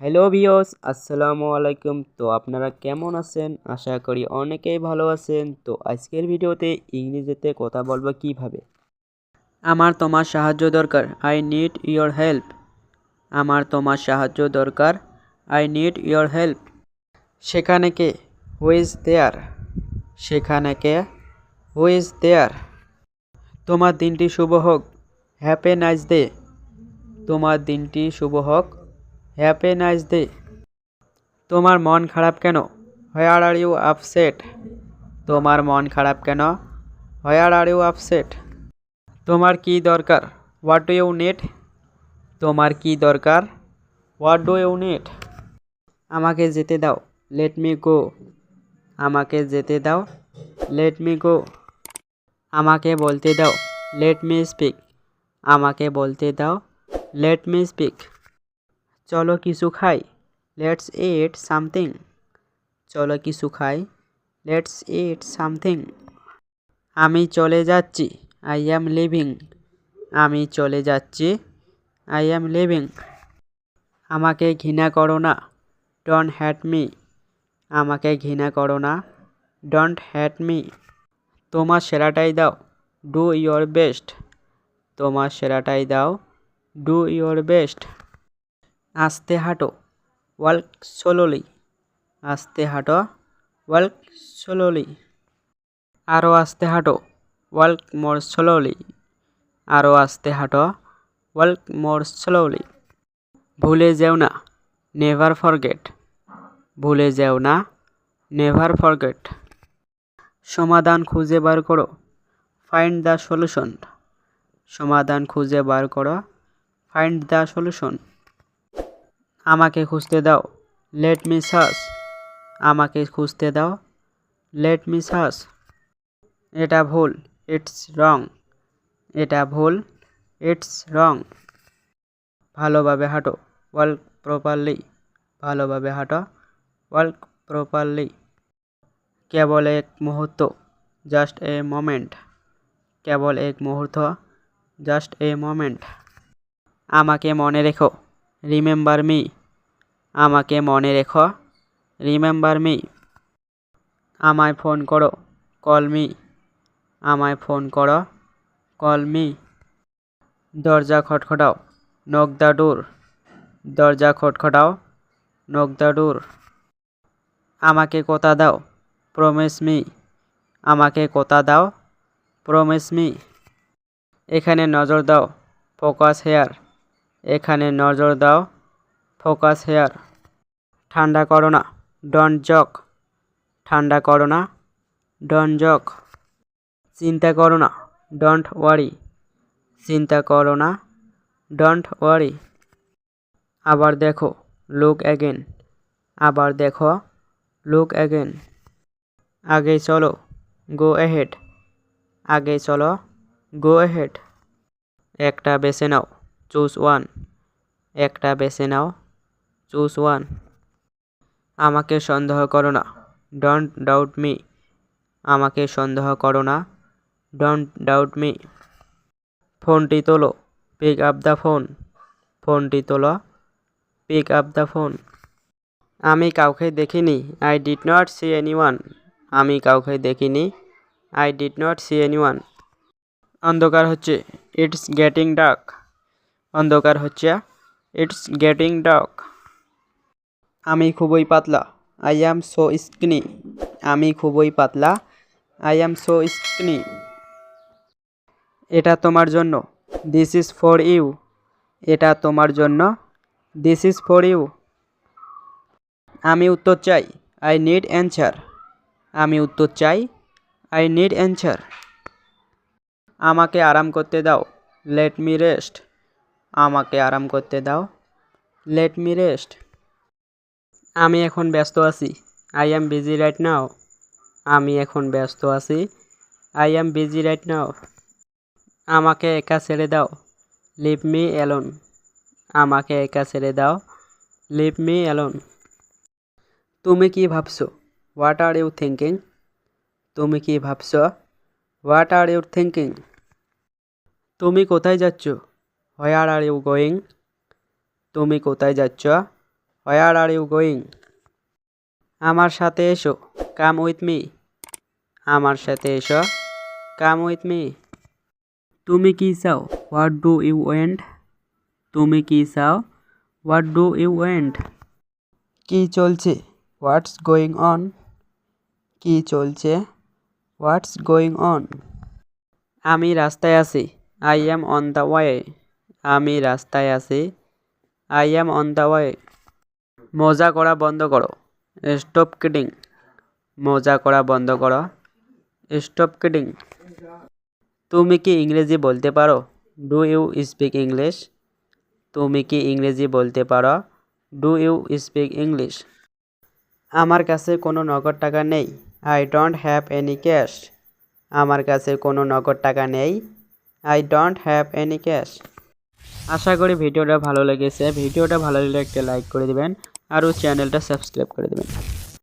Hello viewers, আসসালামু আলাইকুম। তো আপনারা কেমন আছেন? আশা করি অনেকেই ভালো আছেন। তো আজকের ভিডিওতে ইংরেজিতে কথা বলবো কিভাবে। আমার তোমার সাহায্য দরকার, আই নিড ইয়োর হেল্প। আমার তোমার সাহায্য দরকার, আই নিড ইয়োর হেল্প। সেখানে কে, হু ইজ দেয়ার। সেখানে কে, হু ইজ দেয়ার। তোমার দিনটি শুভ হোক, হ্যাভ এ নাইস ডে। তোমার দিনটি শুভ হোক, হ্যাভ এ নাইস ডে। তোমার মন খারাপ কেন, হোয়ার আর ইউ আপসেট। তোমার মন খারাপ কেন, হোয়ার আর ইউ আপসেট। তোমার কি দরকার, হোয়াট ডু ইউ নিড। তোমার কি দরকার, হোয়াট ডু ইউ নিড। আমাকে যেতে দাও, লেট মি গো। আমাকে যেতে দাও, লেট মি গো। আমাকে বলতে দাও, লেট মি স্পিক। আমাকে বলতে দাও, লেট মি স্পিক। চলো কিছু খাই, লেটস ইট সামথিং। চলো কিছু খাই, লেটস ইট সামথিং। আমি চলে যাচ্ছি, আই অ্যাম লিভিং। আমি চলে যাচ্ছি, আই অ্যাম লিভিং। আমাকে ঘৃণা করো না, ডোন্ট হ্যাট মি। আমাকে ঘৃণা করো না, ডোন্ট হ্যাট মি। তোমার সেরাটাই দাও, ডু ইয়োর বেস্ট। তোমার সেরাটাই দাও, ডু ইয়োর বেস্ট। আস্তে হাঁটো, ওয়াল্ক স্লোলি। আস্তে হাঁটো, ওয়াল্ক স্লোলি। আরও আস্তে হাঁটো, ওয়াল্ক মোর স্লোলি। আরও আস্তে হাঁটো, ওয়াল্ক মোর স্লোলি। ভুলে যেও না, নেভার ফরগেট। ভুলে যেও না, নেভার ফরগেট। সমাধান খুঁজে বার করো, ফাইন্ড দ্য সলিউশন। সমাধান খুঁজে বার করো, ফাইন্ড দ্য সলিউশন। আমাকে খুঁজতে দাও, লেট মি সার্চ। আমাকে খুঁজতে দাও, লেট মি সার্চ। এটা ভুল, ইটস রং। এটা ভুল, ইটস রং। ভালোভাবে হাঁটো, ওয়াল্ক প্রপারলি। ভালোভাবে হাঁটো, ওয়াল্ক প্রপারলি। কেবল এক মুহূর্ত, জাস্ট এ মোমেন্ট। কেবল এক মুহূর্ত, জাস্ট এ মোমেন্ট। আমাকে মনে রেখো, রিমেম্বার মি। আমাকে মনে রেখো, রিমেম্বার মি। আমায় ফোন করো, কল মি। আমায় ফোন করো, কল মি। দরজা খটখটাও, নক দ্য ডোর। দরজা খটখটাও, নক দ্য ডোর। আমাকে কথা দাও, প্রমিস মি। আমাকে কথা দাও, প্রমিস মি। এখানে নজর দাও, ফোকাস হেয়ার। এখানে নজর দাও, ফোকাস হেয়ার। ঠান্ডা করো না, ডোন্ট জক। ঠান্ডা করো না, ডোন্ট জক। চিন্তা করো না, ডোন্ট ওয়ারি। চিন্তা করো না, ডোন্ট ওয়ারি। আবার দেখো, লুক অ্যাগেন। আবার দেখো, লুক অ্যাগেন। আগে চলো, গো অ্যাহেড। আগে চলো, গো অ্যাহেড। একটা বেছে নাও, চুজ ওয়ান। একটা বেছে নাও, চুজ ওয়ান। আমাকে সন্দেহ করো না, ডোন্ট ডাউট মি। আমাকে সন্দেহ করো না, ডোন্ট ডাউট মি। ফোনটি তোলো, পিক আপ দ্য ফোন। ফোনটি তোলো, পিক আপ দ্য ফোন। আমি কাউকে দেখিনি, I did not see anyone. আমি কাউকে দেখিনি, I did not see anyone. অন্ধকার হচ্ছে, ইটস গেটিং ডার্ক। অন্ধকার হচ্ছে, ইটস গেটিং ডার্ক। আমি খুবই পাতলা, আই অ্যাম সো স্কিনি। আমি খুবই পাতলা, আই অ্যাম সো স্কিনি। এটা তোমার জন্য, দিস ইজ ফর ইউ। এটা তোমার জন্য, দিস ইজ ফর ইউ। আমি উত্তর চাই, আই নিড অ্যানসার। আমি উত্তর চাই, আই নিড অ্যানসার। আমাকে আরাম করতে দাও, লেট মি রেস্ট। আমাকে আরাম করতে দাও, লেট মি রেস্ট। আমি এখন ব্যস্ত আছি, I am busy right now. আমি এখন ব্যস্ত আছি, I am busy right now. আমাকে একা ছেড়ে দাও, লিভ মি অ্যালোন। আমাকে একা ছেড়ে দাও, লিভ মি অ্যালোন। তুমি কি ভাবছো, হোয়াট আর ইউ থিঙ্কিং। তুমি কি ভাবছো, হোয়াট আর ইউ থিঙ্কিং। তুমি কোথায় যাচ্ছ, হোয়ার আর ইউ গোয়িং। তুমি কোথায় যাচ্ছ, হোয়ার আর ইউ গোয়িং? আমার সাথে এসো, কাম উইথ মি। আমার সাথে এসো, কাম উইথ মি। তুমি কি চাও? What do you want? তুমি কি চাও? What do you want? কি চলছে? What's going on? কি চলছে? What's going on? আমি রাস্তায় আছি, I am on the way. আমি রাস্তায় আছি, I am on the way. মজা করা বন্ধ করো, স্টপ কিডিং। মজা করা বন্ধ করো, স্টপ কিডিং। তুমি কি ইংরেজি বলতে পারো? Do you speak English? তুমি কি ইংরেজি বলতে পারো? Do you speak English? আমার কাছে কোনো নগদ টাকা নেই, I don't have any cash. আমার কাছে কোনো নগদ টাকা নেই, I don't have any cash. আশা করি ভিডিওটা ভালো লেগেছে। ভিডিওটা ভালো লাগলে একটা লাইক করে দিবেন আর চ্যানেলটা সাবস্ক্রাইব করে দিবেন।